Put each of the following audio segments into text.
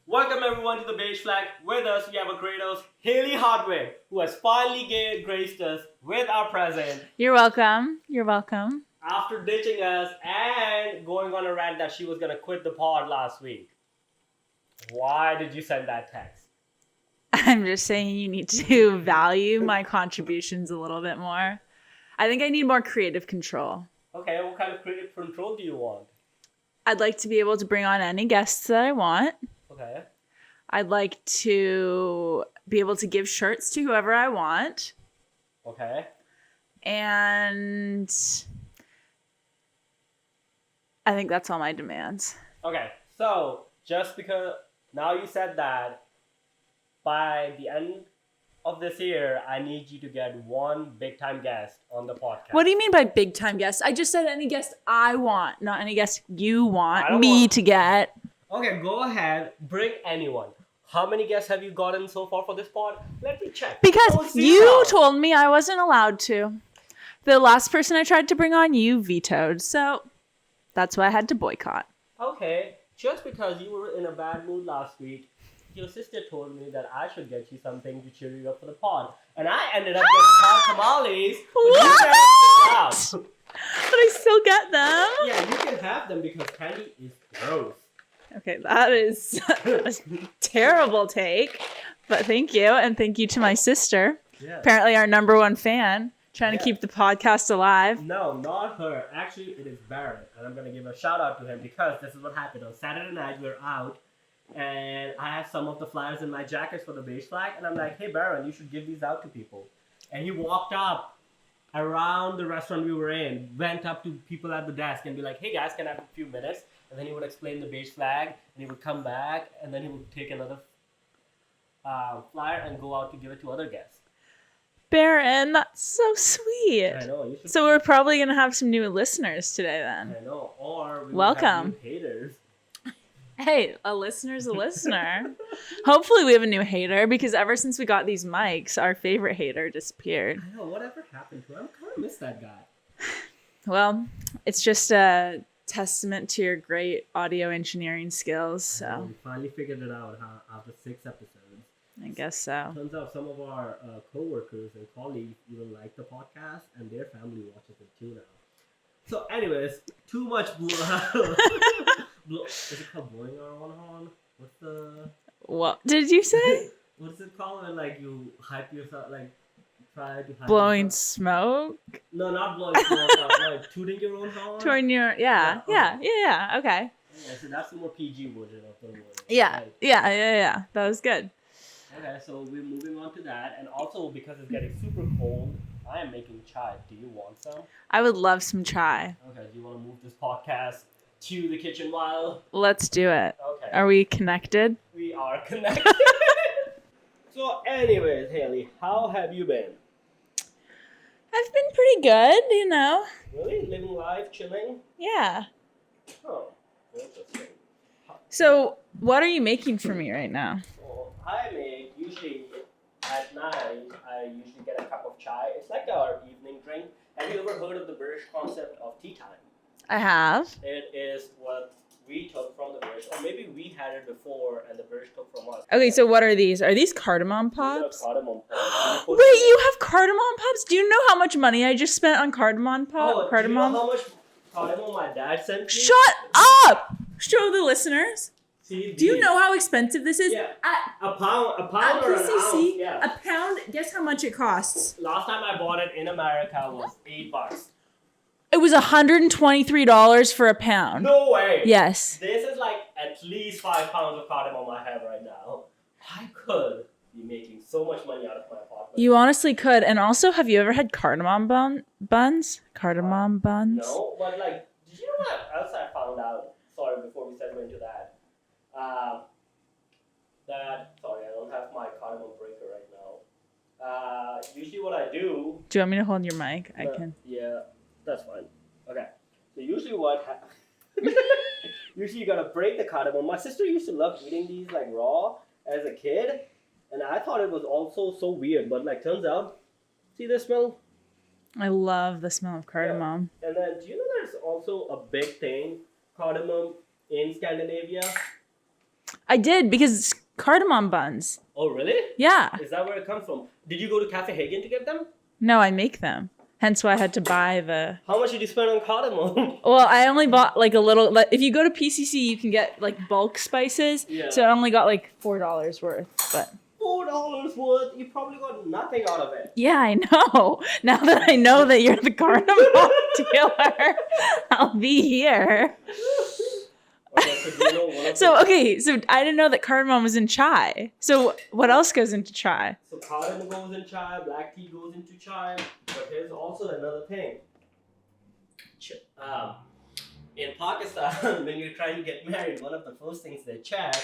Welcome everyone to the Beige Flag. With us, we have a great host, Haley Hardwick, who has finally graced us with our present. You're welcome. You're welcome. After ditching us and going on a rant that she was going to quit the pod last week. Why did you send that text? I'm just saying you need to value my contributions a little bit more. I think I need more creative control. Okay, what kind of creative control do you want? I'd like to be able to bring on any guests that I want. Okay. I'd like to be able to give shirts to whoever I want. Okay. And I think that's all my demands. Okay, so just because now you said that, by the end of this year, I need you to get one big time guest on the podcast. What do you mean by big time guest? I just said any guest I want, not any guest you want me to get. Okay, go ahead. Bring anyone. How many guests have you gotten so far for this pod? Let me check. Because you told me I wasn't allowed to. The last person I tried to bring on, you vetoed. So that's why I had to boycott. Okay, just because you were in a bad mood last week, your sister told me that I should get you something to cheer you up for the pod. And I ended up getting hot tamales. What? But I still get them. Yeah, you can have them because candy is gross. Okay, that is a terrible take. But thank you. And thank you to my sister. Yeah. Apparently our number one fan. Trying to keep the podcast alive. No, not her. Actually, it is Barrett. And I'm going to give a shout out to him because this is what happened. On Saturday night, we were out. And I had some of the flyers in my jackets for the Beige Flag. And I'm like, hey, Baron, you should give these out to people. And he walked up around the restaurant we were in, went up to people at the desk and be like, hey, guys, can I have a few minutes? And then he would explain the Beige Flag. And he would come back. And then he would take another flyer and go out to give it to other guests. Baron, that's so sweet. I know. You should. So we're probably going to have some new listeners today then. I know. Or we welcome. Have new haters. Hey, a listener's a listener. Hopefully we have a new hater because ever since we got these mics, our favorite hater disappeared. I know. Whatever happened to him? I kind of miss that guy. Well, it's just a testament to your great audio engineering skills. So we finally figured it out after 6 episodes. I guess so. Turns out some of our co-workers and colleagues even like the podcast and their family watches it too now. So anyways, too much blow. Is it called blowing our own horn? What's the... What did you say? What is it called when like you hype yourself, like try to hype blowing yourself? Smoke? No, not blowing smoke, like tooting your own horn? Toward your... Yeah, okay. Yeah, so that's the more PG version of the word. Yeah, right? yeah. That was good. Okay, so we're moving on to that. And also, because it's getting super cold, I am making chai. Do you want some? I would love some chai. Okay, do you want to move this podcast to the kitchen while? Let's do it. Okay. Are we connected? We are connected. So anyways, Haley, how have you been? I've been pretty good, you know. Really? Living life, chilling? Yeah. Oh, interesting. So, what are you making for me right now? Well, I make, usually at night, I usually get a cup of chai. It's like our evening drink. Have you ever heard of the British concept of tea time? I have. It is what we took from the British, or maybe we had it before and the British took from us. Okay, so what are these? Are these cardamom These are pops? cardamom pops. Wait, you have cardamom pops? Do you know how much money I just spent on cardamom pop? Oh, do you know how much cardamom my dad sent me? Shut up! Show the listeners. See, Do you know how expensive this is? Yeah. At a pound or an PCC, ounce. Yeah. a pound, guess how much it costs? Last time I bought it in America was $8. It was $123 for a pound. No way. Yes. This is like at least 5 pounds of cardamom I have right now. I could be making so much money out of my apartment. You honestly could. And also, have you ever had cardamom buns? Cardamom buns? No, but like, did you know what else I found out? Sorry, before we segue into that. Sorry, I don't have my cardamom breaker right now. Usually what I do... Do you want me to hold your mic? I can. Yeah, that's fine. Okay. So usually usually you gotta break the cardamom. My sister used to love eating these like raw as a kid. And I thought it was also so weird. But like, turns out, see the smell? I love the smell of cardamom. Yeah. And then, do you know there's also a big thing, cardamom, in Scandinavia? I did because it's cardamom buns. Oh, really? Yeah. Is that where it comes from? Did you go to Cafe Hagen to get them? No, I make them. Hence why I had to buy the... How much did you spend on cardamom? Well, I only bought like a little... Like, if you go to PCC, you can get like bulk spices. Yeah. So I only got like $4 worth. But $4 worth? You probably got nothing out of it. yeah, I know. Now that I know that you're the cardamom dealer, I'll be here. Okay, so do you know one of So I didn't know that cardamom was in chai. So what else goes into chai? So cardamom goes in chai, black tea goes into chai, but here's also another thing. In Pakistan, when you're trying to get married, one of the first things they check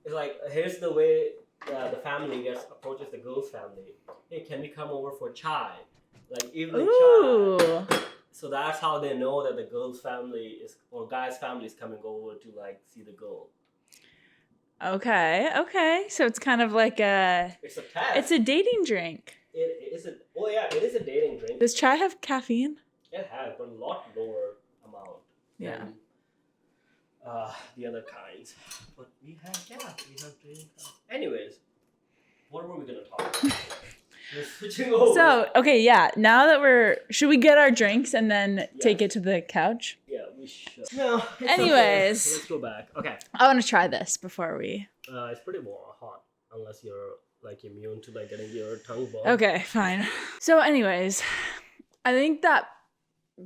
is like, here's the way the family approaches the girl's family. Hey, can we come over for chai? Like evening Ooh. chai. So that's how they know that the girl's family or guy's family is coming over to like see the girl. Okay. So it's kind of like It's a test. it's a dating drink. It is it is a dating drink. Does chai have caffeine? It has, but a lot lower amount than the other kinds. But we have dating. Anyways, what were we gonna talk about? We're switching over. So, now that should we get our drinks and then take it to the couch? Yeah, we should. No. Anyways. Okay. Let's go back. Okay. I want to try this before we... It's pretty hot, unless you're like immune to like getting your tongue burnt. Okay, fine. So anyways, I think that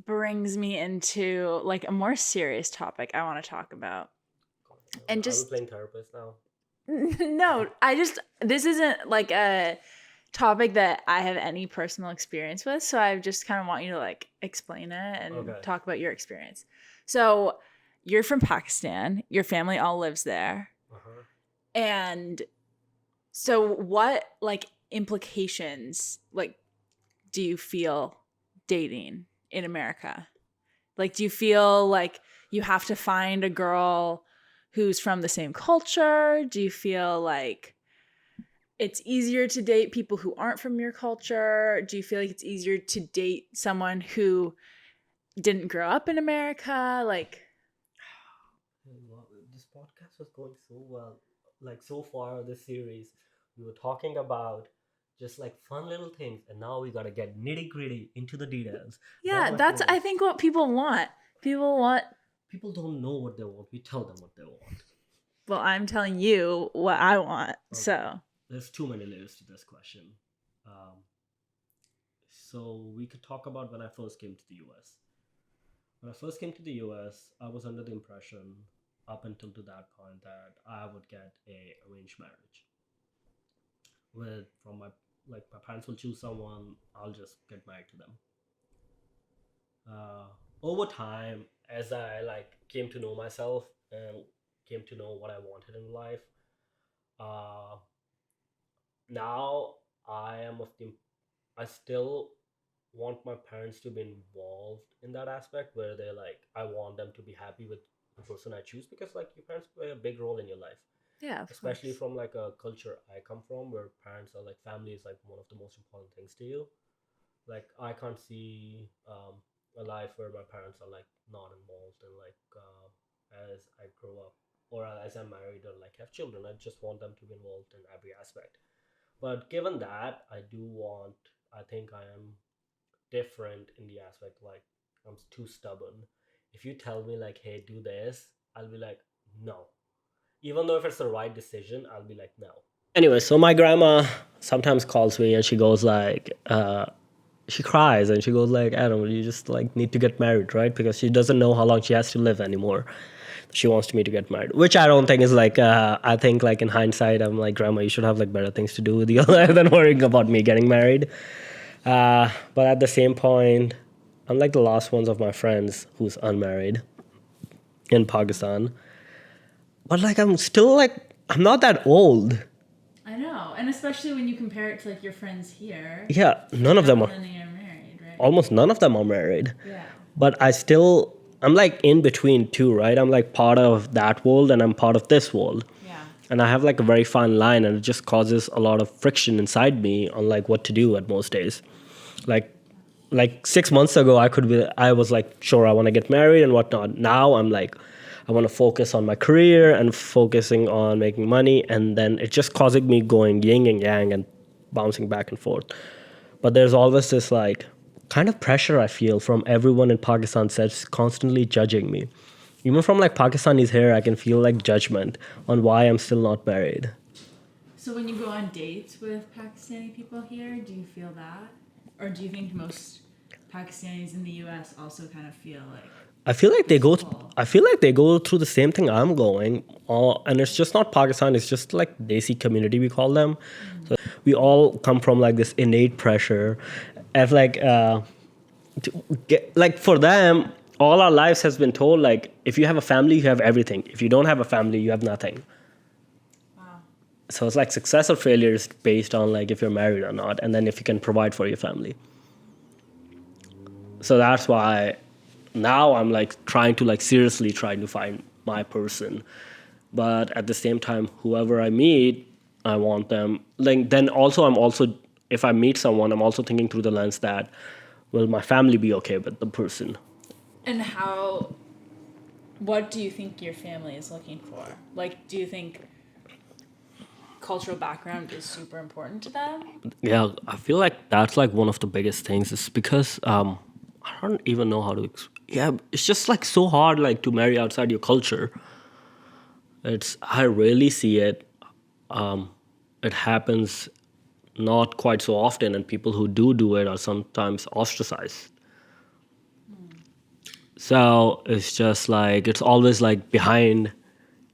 brings me into like a more serious topic I want to talk about. And Are we playing therapist now? No, this isn't like a topic that I have any personal experience with, so I just kind of want you to like explain it and talk about your experience. So you're from Pakistan, your family all lives there. Uh-huh. And so what like implications like do you feel dating in America? Like, do you feel like you have to find a girl who's from the same culture? Do you feel like it's easier to date people who aren't from your culture? Do you feel like it's easier to date someone who didn't grow up in America? Like, this podcast was going so well. Like, so far this series, we were talking about just like fun little things, and now we gotta get nitty gritty into the details. Yeah, that's I think what people want. People don't know what they want. We tell them what they want. Well, I'm telling you what I want. Okay. So there's too many layers to this question. So we could talk about when I first came to the US. When I first came to the US, I was under the impression up until to that point that I would get a arranged marriage. From my parents will choose someone, I'll just get married to them. Over time, as I came to know myself and came to know what I wanted in life, now I still want my parents to be involved in that aspect where they're like, I want them to be happy with the person I choose, because your parents play a big role in your life. Yeah, especially from a culture I come from where parents are family is one of the most important things to you. I can't see a life where my parents are not involved in as I grow up or as I'm married or have children. I just want them to be involved in every aspect. But given that, I think I am different in the aspect I'm too stubborn. If you tell me hey, do this, I'll be no. Even though if it's the right decision, I'll be no. Anyway, so my grandma sometimes calls me and she goes she cries and she goes Adam, you just need to get married, right? Because she doesn't know how long she has to live anymore. She wants me to get married, which I don't think is I think in hindsight, I'm Grandma, you should have better things to do with your life than worrying about me getting married. But at the same point, I'm the last ones of my friends who's unmarried in Pakistan. But I'm still I'm not that old. I know, and especially when you compare it to your friends here. Yeah, none of them are married, right? Almost none of them are married. Yeah. But I'm in between two, right? I'm part of that world and I'm part of this world. Yeah. And I have a very fine line, and it just causes a lot of friction inside me on what to do at most days. 6 months ago, I was sure I want to get married and whatnot. Now I'm I want to focus on my career and focusing on making money, and then it's just causing me going yin and yang and bouncing back and forth. But there's always this like kind of pressure I feel from everyone in Pakistan that's constantly judging me. Even from like Pakistanis here, I can feel like judgment on why I'm still not married. So when you go on dates with Pakistani people here, do you feel that? Or do you think most Pakistanis in the US also kind of feel like I feel like they go through the same thing I'm going, and it's just not Pakistan. It's just like Desi community we call them. So we all come from like this innate pressure, of like to like for them, all our lives has been told like if you have a family, you have everything. If you don't have a family, you have nothing. wow. So it's like success or failure is based on like if you're married or not, and then if you can provide for your family. So that's why now I'm like trying to like seriously trying to find my person. But at the same time, whoever I meet, I want them like then also I'm also if I meet someone, I'm also thinking through the lens that will my family be okay with the person? And what do you think your family is looking for? Like, do you think cultural background is super important to them? Yeah, I feel like that's like one of the biggest things is because I don't even know how to yeah, it's just like so hard like to marry outside your culture. I rarely see it. It happens not quite so often, and people who do it are sometimes ostracized. So it's just like it's always like behind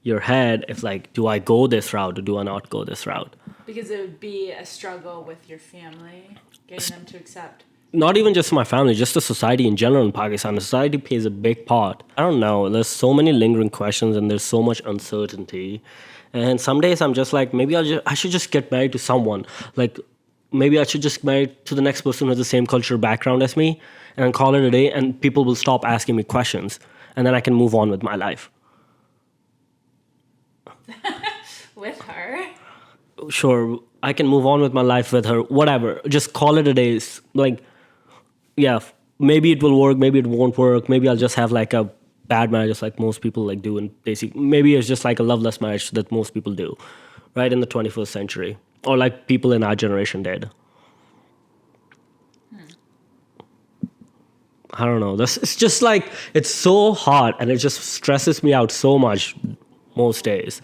your head. It's like, do I go this route or do I not go this route? Because it would be a struggle with your family, getting them to accept. Not even just my family, just the society in general in Pakistan. The society plays a big part. I don't know. There's so many lingering questions and there's so much uncertainty. And some days I'm just like, maybe I should just get married to someone. Like, maybe I should just marry to the next person who has the same cultural background as me and call it a day, and people will stop asking me questions. And then I can move on with my life. With her? Sure, I can move on with my life with her. Whatever. Just call it a day. Like, yeah, maybe it will work, maybe it won't work, maybe I'll just have like a bad marriage just like most people like do in basic, maybe it's just like a loveless marriage that most people do right in the 21st century, or like people in our generation did. I don't know, this it's just like it's so hard and it just stresses me out so much most days.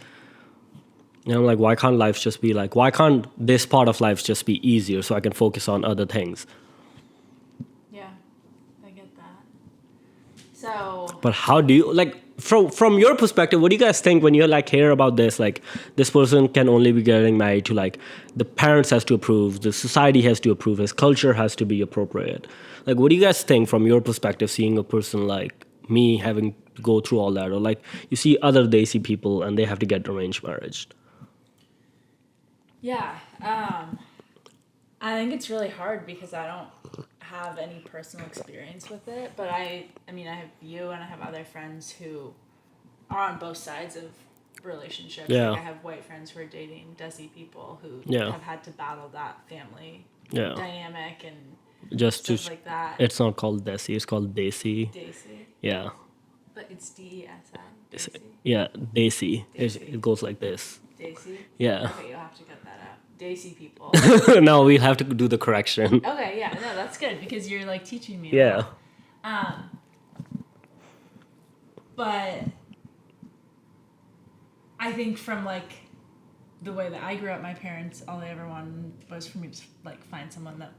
And I'm like, why can't this part of life just be easier so I can focus on other things? So, but how do you like from your perspective? What do you guys think when you like hear about this? Like, this person can only be getting married to like the parents has to approve, the society has to approve, his culture has to be appropriate. Like, what do you guys think from your perspective, seeing a person like me having to go through all that, or like you see other Desi people and they have to get arranged marriage? Yeah, I think it's really hard because I don't have any personal experience with it, but I mean, I have you and I have other friends who are on both sides of relationships. Yeah. Like I have white friends who are dating Desi people who Yeah. have had to battle that family Yeah. dynamic and Just stuff to like that. it's not called Desi, it's called Desi. Desi, Yeah. but it's D-E-S-I. It's- Desi. yeah, Desi. Desi. It goes like this. Desi. Yeah. Okay, you'll have to cut that out. Desi people. No, we'll have to do the correction. Okay, yeah, no, that's good because you're like teaching me. Yeah. But I think from like the way that I grew up, my parents, all they ever wanted was for me to like find someone that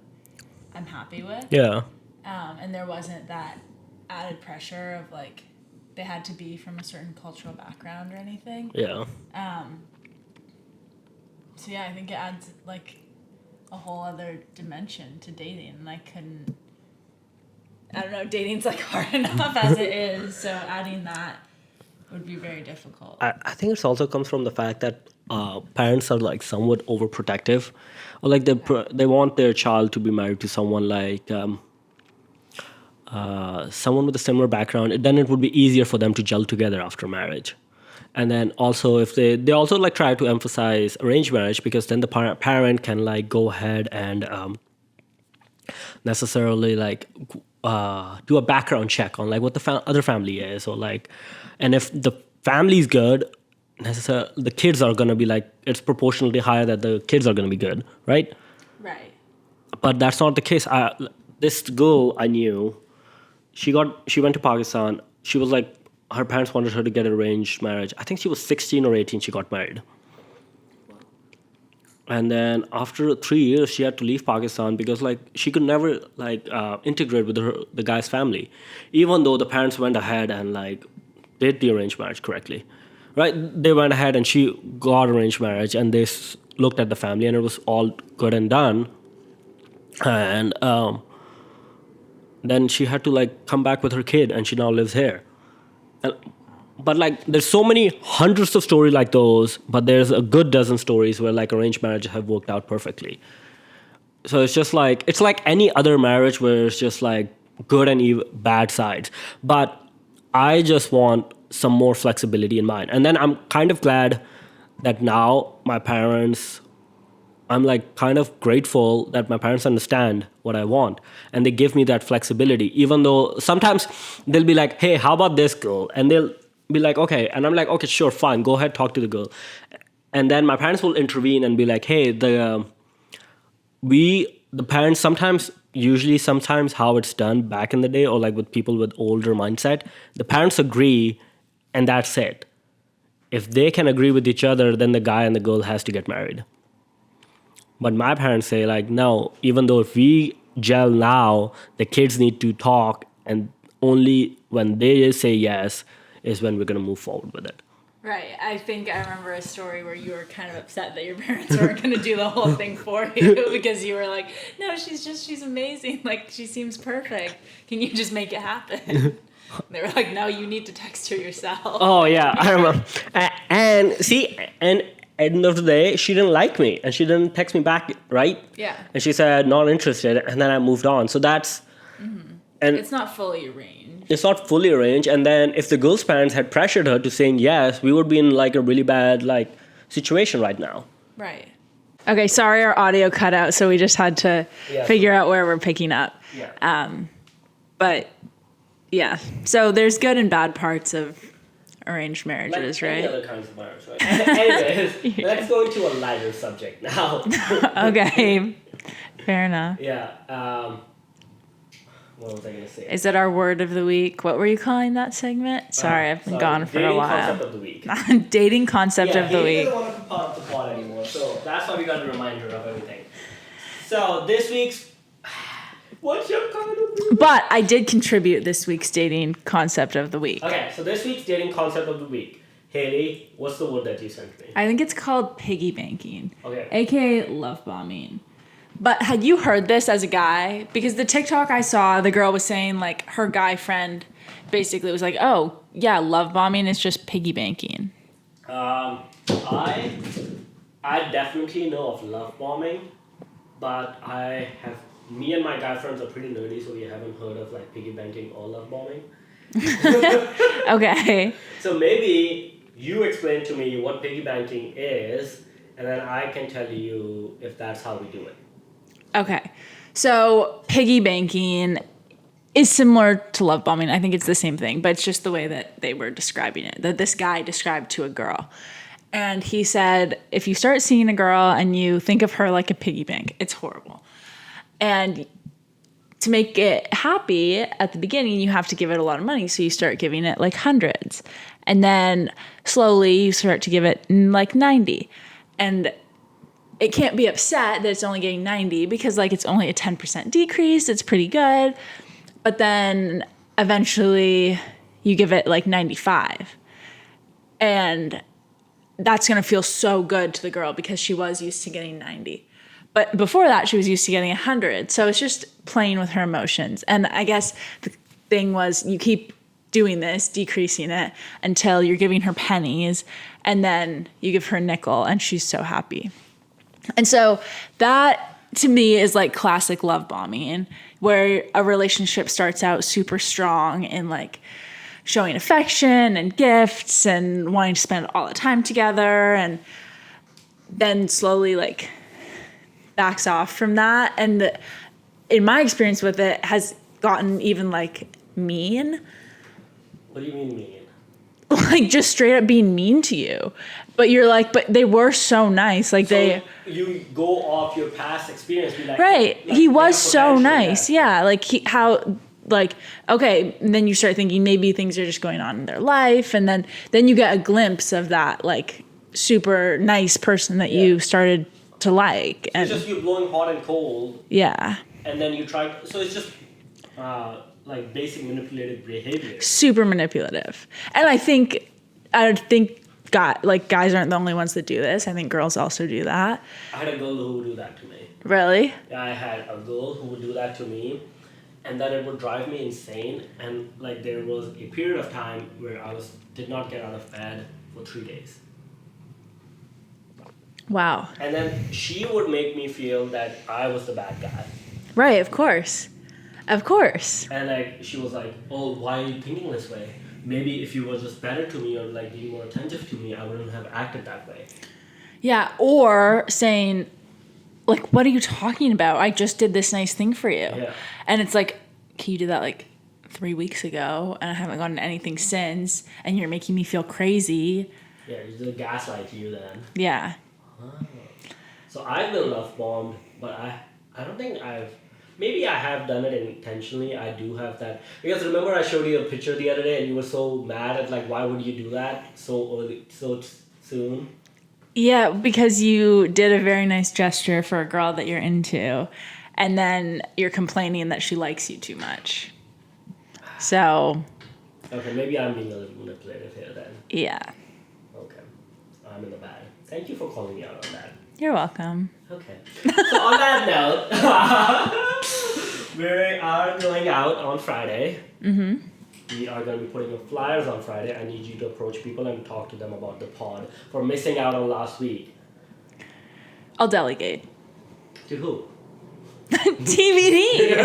I'm happy with. Yeah. And there wasn't that added pressure of like they had to be from a certain cultural background or anything. Yeah. So yeah, I think it adds like a whole other dimension to dating, and I don't know, dating's like hard enough as it is, so adding that would be very difficult. I think it also comes from the fact that parents are like somewhat overprotective, or like they want their child to be married to someone like someone with a similar background. Then it would be easier for them to gel together after marriage. And then also if they also like try to emphasize arranged marriage, because then the parent can like go ahead and necessarily like do a background check on like what the other family is, or like And if the family's good, the kids are going to be like, it's proportionally higher that the kids are going to be good, right? Right. But that's not the case. This girl I knew, she went to Pakistan. She was like, her parents wanted her to get arranged marriage. I think she was 16 or 18, she got married. And then after 3 years, she had to leave Pakistan because like she could never integrate with the guy's family, even though the parents went ahead and like did the arranged marriage correctly, right? They went ahead and she got arranged marriage, and they looked at the family, and it was all good and done. And then she had to like come back with her kid, and she now lives here. But like there's so many hundreds of stories like those, but there's a good dozen stories where like arranged marriages have worked out perfectly. So it's like any other marriage where it's just like good and bad sides. But I just want some more flexibility in mine. And then I'm kind of glad that now I'm like kind of grateful that my parents understand what I want, and they give me that flexibility, even though sometimes they'll be like, hey, how about this girl? And they'll be like, okay. And I'm like, okay, sure, fine, go ahead, talk to the girl. And then my parents will intervene and be like, hey, the parents sometimes how it's done back in the day, or like with people with older mindset, the parents agree and that's it. If they can agree with each other, then the guy and the girl has to get married. But my parents say like, no, even though if we gel now, the kids need to talk, and only when they say yes is when we're going to move forward with it. Right. I think I remember a story where you were kind of upset that your parents weren't going to do the whole thing for you because you were like, no, she's amazing. Like, she seems perfect. Can you just make it happen? They were like, no, you need to text her yourself. Oh, yeah, I remember. And see, and at the end of the day, she didn't like me, and she didn't text me back, right? Yeah. And she said, not interested, and then I moved on. So that's... And it's not fully arranged. It's not fully arranged. And then if the girl's parents had pressured her to saying yes, we would be in like a really bad like situation right now. Right. Okay, sorry our audio cut out, so we just had to figure out where we're picking up. Yeah. But yeah, so there's good and bad parts of arranged marriages, like right? Any other kinds of marriage, right? Anyways, let's go into a lighter subject now. Okay, fair enough. Yeah. What was I going to say? Is it our word of the week? What were you calling that segment? Sorry, I've been gone for a while. Dating concept of the week. Dating concept of the week. He doesn't want to be part of the pod anymore, so that's why we got a reminder of everything. So this week's... What's your comment of the week? But I did contribute this week's dating concept of the week. Okay, so this week's dating concept of the week. Haley, what's the word that you sent me? I think it's called piggy banking. Okay. AKA love bombing. But had you heard this as a guy? Because the TikTok I saw, the girl was saying like her guy friend basically was like, oh, yeah, love bombing is just piggy banking. I definitely know of love bombing, but me and my guy friends are pretty nerdy, so we haven't heard of like piggy banking or love bombing. Okay. So maybe you explain to me what piggy banking is, and then I can tell you if that's how we do it. Okay. So piggy banking is similar to love bombing. I think it's the same thing, but it's just the way that they were describing it, that this guy described to a girl. And he said, if you start seeing a girl and you think of her like a piggy bank, it's horrible. And to make it happy at the beginning, you have to give it a lot of money. So you start giving it like hundreds. And then slowly you start to give it like 90. And it can't be upset that it's only getting 90 because like it's only a 10% decrease. It's pretty good. But then eventually you give it like 95. And that's going to feel so good to the girl because she was used to getting 90. But before that, she was used to getting 100. So it's just playing with her emotions. And I guess the thing was you keep doing this, decreasing it until you're giving her pennies. And then you give her a nickel and she's so happy. And so that to me is like classic love bombing, where a relationship starts out super strong and like showing affection and gifts and wanting to spend all the time together, and then slowly like backs off from that. And in my experience with it has gotten even like mean. What do you mean mean? like just straight up being mean to you. But you're like, but they were so nice. Like So you go off your past experience. Be like, right. like, He they was have so potential, nice. Yeah. Like like, okay. And then you start thinking maybe things are just going on in their life. And then you get a glimpse of that like super nice person that you started to like. So And it's just you blowing hot and cold. yeah. And then you try. So it's just like basic manipulative behavior. Super manipulative. And I think guys aren't the only ones that do this. I think girls also do that. I had a girl who would do that to me. Really? Yeah, I had a girl who would do that to me, and then it would drive me insane. And like there was a period of time where I did not get out of bed for 3 days. Wow. And then she would make me feel that I was the bad guy. Right, of course. Of course. And like she was like, "Oh, why are you thinking this way? Maybe if you were just better to me or like being more attentive to me, I wouldn't have acted that way." Yeah, or saying, like, what are you talking about? I just did this nice thing for you. Yeah. And it's like, okay, you did that like 3 weeks ago, and I haven't gotten anything since, and you're making me feel crazy. Yeah, you did gaslight you then. Yeah. So I've been love bombed, but I don't think maybe I have done it intentionally. I do have that. Because remember I showed you a picture the other day and you were so mad at like, why would you do that so early, so soon? Yeah, because you did a very nice gesture for a girl that you're into, and then you're complaining that she likes you too much. So. Okay, maybe I'm being a little manipulative here then. Yeah. Okay, I'm in the bad. Thank you for calling me out on that. You're welcome. Okay. So on that note, we are going out on Friday. Mm-hmm. We are going to be putting up flyers on Friday. I need you to approach people and talk to them about the pod for missing out on last week. I'll delegate. To who? TBD.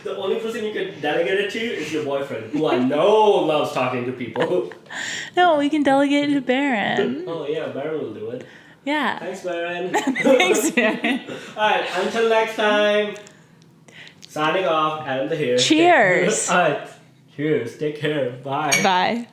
The only person you can delegate it to is your boyfriend, who I know loves talking to people. No, we can delegate it to Baron. Oh yeah, Baron will do it. Yeah. Thanks, Baron. Thanks, Baron. Alright, until next time. Signing off, Adam the here. Cheers. Alright, cheers. Take care. Bye. Bye.